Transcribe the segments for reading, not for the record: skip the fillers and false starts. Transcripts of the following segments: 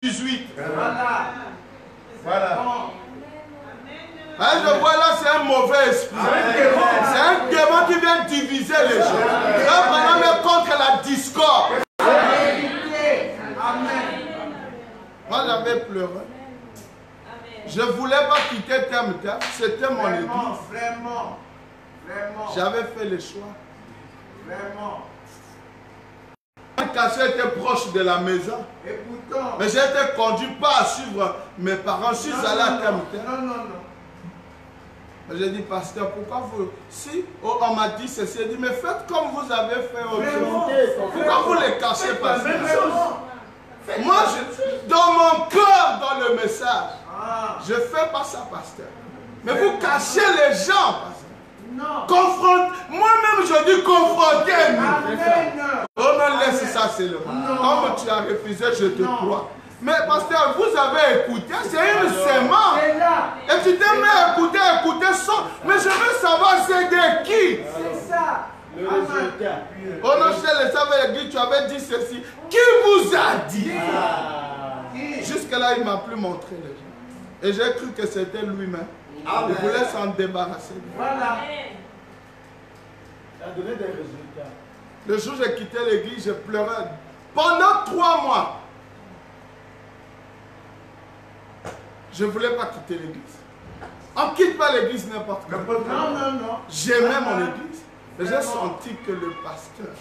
18. Voilà. Voilà. Hein, je vois là, c'est un mauvais esprit. C'est un démon qui vient diviser les gens. Là, maintenant, mais contre la discorde. Moi, j'avais pleuré. Je ne voulais pas quitter Thème. C'était mon église. Vraiment. J'avais fait le choix. Vraiment. Mon cachot était proche de la maison. Et pourtant. Mais j'ai été conduit pas à suivre mes parents. Je suis allé à Thème. Non. J'ai dit, pasteur, pourquoi vous... Si on m'a dit ceci, j'ai dit, mais faites comme vous avez fait autrement. Pourquoi vous les cachez, pasteur? Moi, dans mon cœur, dans le message, je ne fais pas ça, pasteur. Mais vous cachez les gens, pasteur. Non. Moi-même, je dis confrontez-nous. Amen. Oh non, laisse ça seulement. Comme tu as refusé, je te crois. Mais pasteur, vous avez écouté, c'est une sémence. C'est là. Et tu t'es mis à écouter ça. Mais je veux savoir c'est de qui. C'est ça. Le résultat. Oh non, je le savais, tu avais dit ceci. Qui vous a dit? Jusque-là, il ne m'a plus montré les gens. Et j'ai cru que c'était lui-même. Il voulait s'en débarrasser. Voilà. Ça a donné des résultats. Le jour où j'ai quitté l'église, je pleurais. Pendant 3 mois, je ne voulais pas quitter l'église. On ne quitte pas l'église n'importe quand. Non. J'aimais mon église. Et j'ai senti que le pasteur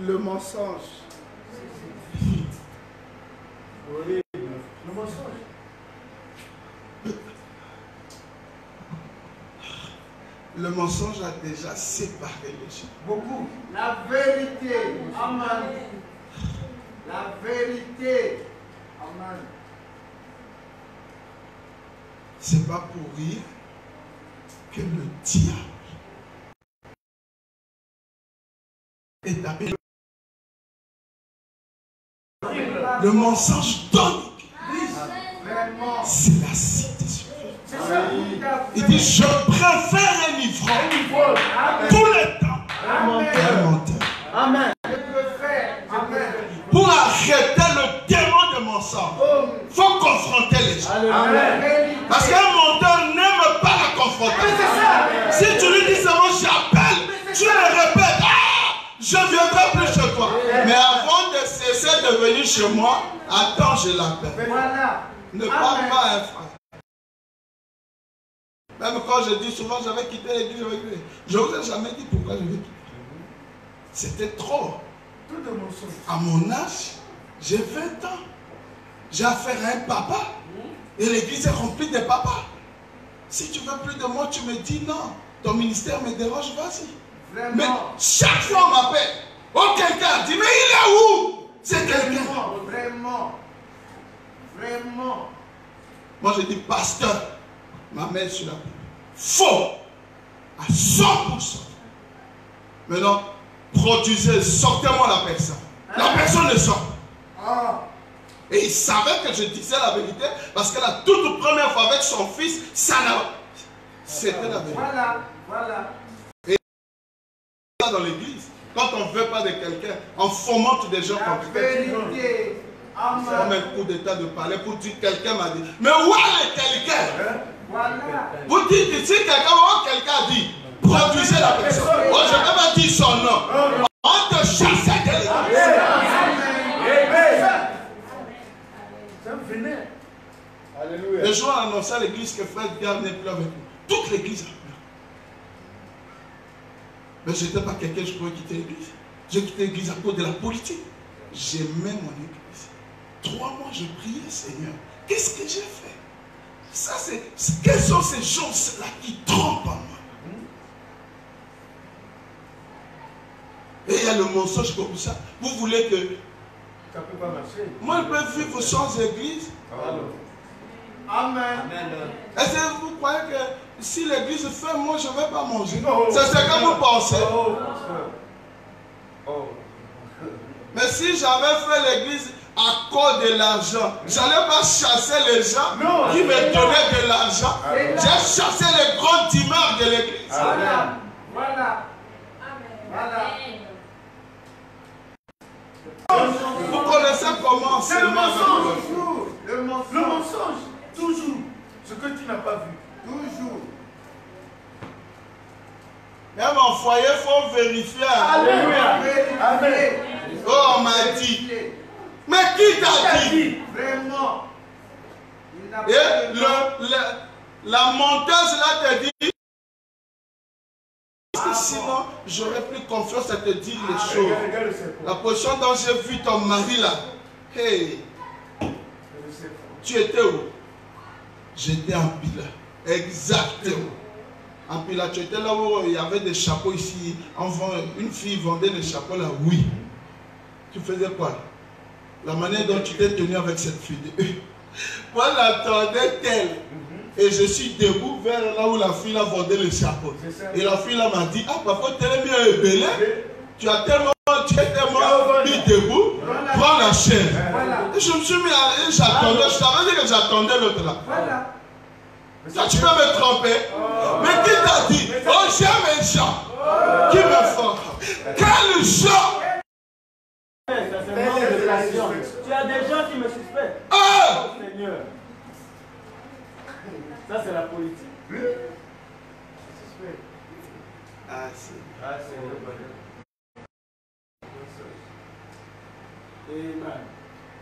le mensonge. Oui, le mensonge. Le mensonge a déjà séparé les gens. Beaucoup. La vérité. Amen. La vérité. Amen. C'est pas pour rien que le diable est appelé. Le mensonge donne. C'est la cité suprême. Il dit, je préfère un ivrogne tout le temps qu'un menteur. Amen. Pour arrêter le démon de mensonge, il faut confronter les gens. Amen. Parce qu'un menteur n'aime pas la confrontation. Si tu lui dis seulement j'appelle, tu le répètes, je ne viendrai plus chez toi. Mais avant de cesser de venir chez moi, attends, je l'appelle. Ne parle pas à un frère. Même quand je dis souvent, j'avais quitté l'église, je ne vous ai jamais dit pourquoi je vais quitter. C'était trop. À mon âge, j'ai 20 ans. J'ai affaire à un papa. Et l'église est remplie de papas. Si tu veux plus de moi, tu me dis non. Ton ministère me dérange, vas-y. Mais chaque fois on m'appelle. Oh, quelqu'un dit, mais il est où? C'est quelqu'un. Vraiment. Moi, je dis, pasteur, ma main sur la Bible. Faux. À 100%. Maintenant, produisez, sortez-moi la personne. La personne ne sort. Et il savait que je disais la vérité parce que la toute première fois avec son fils, ça n'a... C'était la vérité. Voilà. Et dans l'église, quand on ne veut pas de quelqu'un, on fomente des gens comme ça. Vérité. Amen. Comme un coup d'état de parler pour dire quelqu'un m'a dit. Mais où est quelqu'un? Voilà. Vous dites si quelqu'un dit, produisez la personne. Oh, je ne vais pas dire son nom. On te chasse de l'église. Alléluia. Le jour où on annonçait à l'église que frère Gare n'est plus avec nous, toute l'église a pleuré. Mais je n'étais pas quelqu'un, je pouvais quitter l'église. J'ai quitté l'église à cause de la politique. J'aimais mon église. 3 mois, je priais, Seigneur. Qu'est-ce que j'ai fait? Ça, quelles sont ces choses-là qui trompent en moi? Et il y a le mensonge comme ça. Vous voulez que... Ça ne peut pas marcher. Moi, je peux vivre sans église. Amen. Est-ce que vous croyez que si l'église fait, moi je ne vais pas manger? Non. C'est ce que vous pensez. Oh. Mais si j'avais fait l'église à cause de l'argent, je n'allais pas chasser les gens qui me donnaient de l'argent. J'ai chassé les grands dimanches de l'église. Voilà. Voilà. Vous connaissez comment C'est le mensonge. Le Le mensonge, toujours. Ce que tu n'as pas vu. Toujours. Même en foyer, il faut vérifier. Alléluia. Amen. Oh, on m'a dit. Mais qui t'a dit? Vraiment. Et la menteuse là te dit. Sinon, j'aurais plus confiance à te dire les choses. La position dont j'ai vu ton mari là. Hey. Tu étais où? J'étais en Pila. Exactement. En Pila, tu étais là où il y avait des chapeaux ici. Une fille vendait des chapeaux là. Oui. Tu faisais quoi? La manière dont tu t'es tenu avec cette fille. Moi, j'attendais telle. Et je suis debout vers là où la fille là vendait le chapeau. Et la fille là m'a dit, ah papa, tu es bien ébélé. Tu es tellement mis debout. Prends la chaise. Et je me suis mis à... J'attendais. Je t'avais dit que j'attendais l'autre là. Ça, tu peux me tromper. Mais qui t'a dit? Oh, j'aime les gens qui me font. Quel genre? Tu as des gens qui me suspectent. Ah! Seigneur. Ça, c'est la politique. Ah, c'est...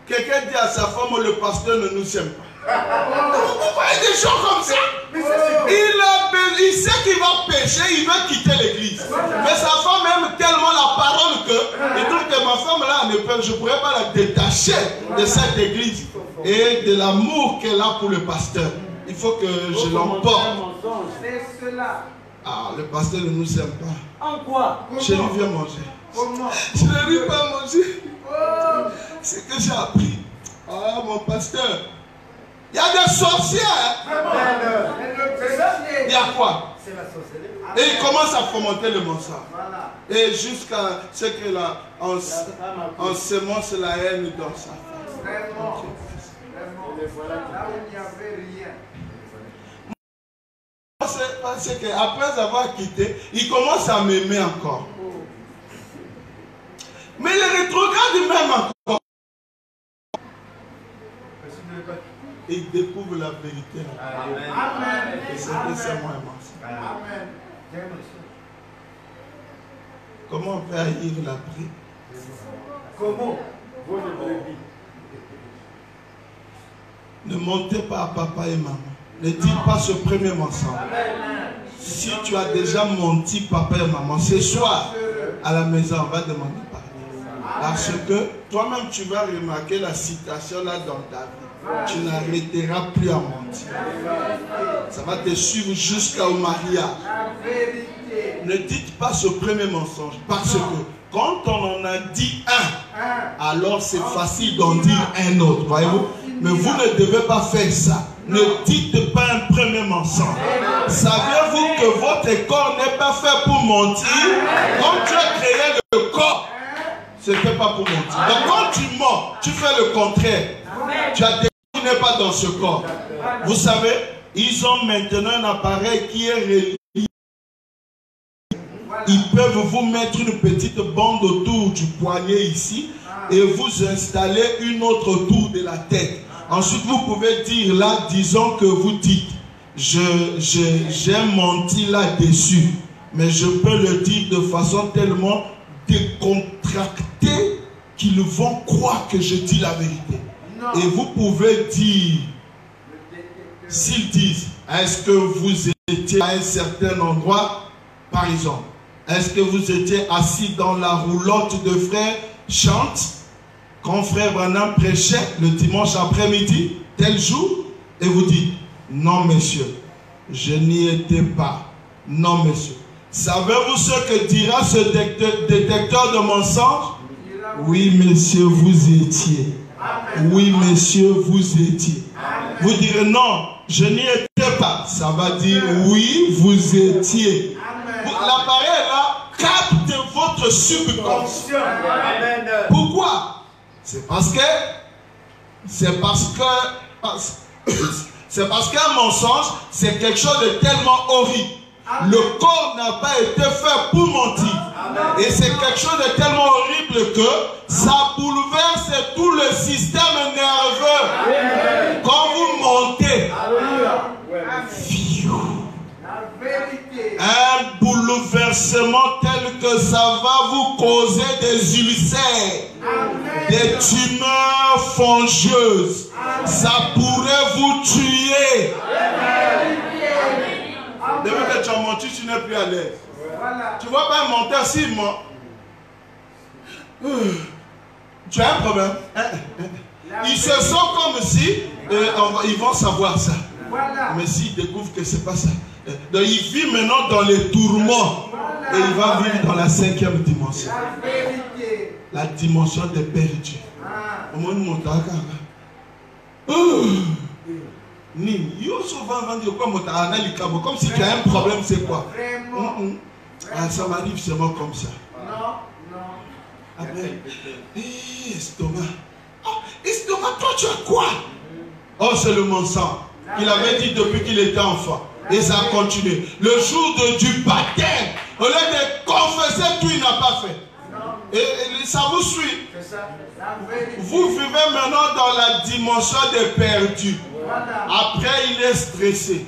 Quelqu'un dit à sa femme, le pasteur ne nous aime pas. Vous voyez des gens comme ça? Il sait qu'il va pécher, il veut quitter l'église. Mais sa femme aime tellement la parole que il trouve que ma femme là, je ne pourrais pas la détacher de cette église et de l'amour qu'elle a pour le pasteur. Il faut que je l'emporte. C'est cela. Ah, le pasteur ne nous aime pas. En quoi? Je lui viens manger. Comment? Je ne lui pas manger. C'est que j'ai appris. Ah, mon pasteur. Il y a des sorciers. Il y a quoi? C'est la sorcellerie. Et il commence à fomenter le mensonge. Voilà. Et jusqu'à ce que là, on semence la haine dans sa face. Vraiment. Vraiment. Là où il n'y avait rien. Parce qu'après avoir quitté, il commence à m'aimer encore. Mais il rétrograde même encore. Il découvre la vérité. Amen. Et c'est que c'est moi et Amen. Comment on peut haïr la prière? Comment? Vous ne Ne montez pas à papa et maman. Ne dites pas ce premier mensonge. Si tu as déjà menti papa et maman, ce soir, à la maison, on va demander pardon. Parce que toi-même, tu vas remarquer la citation là dans ta vie. Tu n'arrêteras plus à mentir. Ça va te suivre jusqu'au mariage. Ne dites pas ce premier mensonge. Parce que quand on en a dit un, alors c'est facile d'en dire un autre. Voyez-vous? Mais vous ne devez pas faire ça. Ne dites pas un premier mensonge. Savez-vous que votre corps n'est pas fait pour mentir? Quand tu as créé le corps, ce n'était pas pour mentir. Donc quand tu mens, tu fais le contraire. Tu as dit qu'il n'est pas dans ce corps. Vous savez, ils ont maintenant un appareil qui est relié. Ils peuvent vous mettre une petite bande autour du poignet ici et vous installer une autre autour de la tête. Ensuite, vous pouvez dire là, disons que vous dites, j'ai menti là-dessus, mais je peux le dire de façon tellement décontractée qu'ils vont croire que je dis la vérité. Non. Et vous pouvez dire, s'ils disent, est-ce que vous étiez à un certain endroit, par exemple, est-ce que vous étiez assis dans la roulotte de frère Chante quand frère Branham prêchait le dimanche après-midi, tel jour, et vous dites, non monsieur, je n'y étais pas. Non monsieur. Savez-vous ce que dira ce détecteur de mensonges? Oui monsieur, vous étiez. Oui monsieur, vous étiez. Vous direz, non, je n'y étais pas. Ça va dire oui, vous étiez. L'appareil là capte votre subconscient. Pourquoi? C'est parce qu'un mensonge, c'est quelque chose de tellement horrible. Le corps n'a pas été fait pour mentir. Et c'est quelque chose de tellement horrible que ça bouleverse tout le système nerveux. Quand vous montez, un bouleversement tel que ça va vous causer des ulcères, des tumeurs fongeuses. Ça pourrait vous tuer. Depuis que tu as menti, tu n'es plus à l'aise. Tu vois pas un menteur s'il ment. Tu as un problème. Ils se sentent comme si ils vont savoir ça. Mais s'ils découvrent que c'est pas ça. Donc il vit maintenant dans les tourments. Et il va vivre dans la 5e dimension. La dimension des perdus. Comme si tu as un problème, c'est quoi? Ça m'arrive seulement comme ça. Après, estomac. Estomac, toi tu as quoi? Oh, c'est le mensonge. Il avait dit depuis qu'il était enfant. Et ça a continué. Le jour du baptême, au lieu de confesser tout, il n'a pas fait. Et ça vous suit. Vous vivez maintenant dans la dimension des perdus. Après, il est stressé.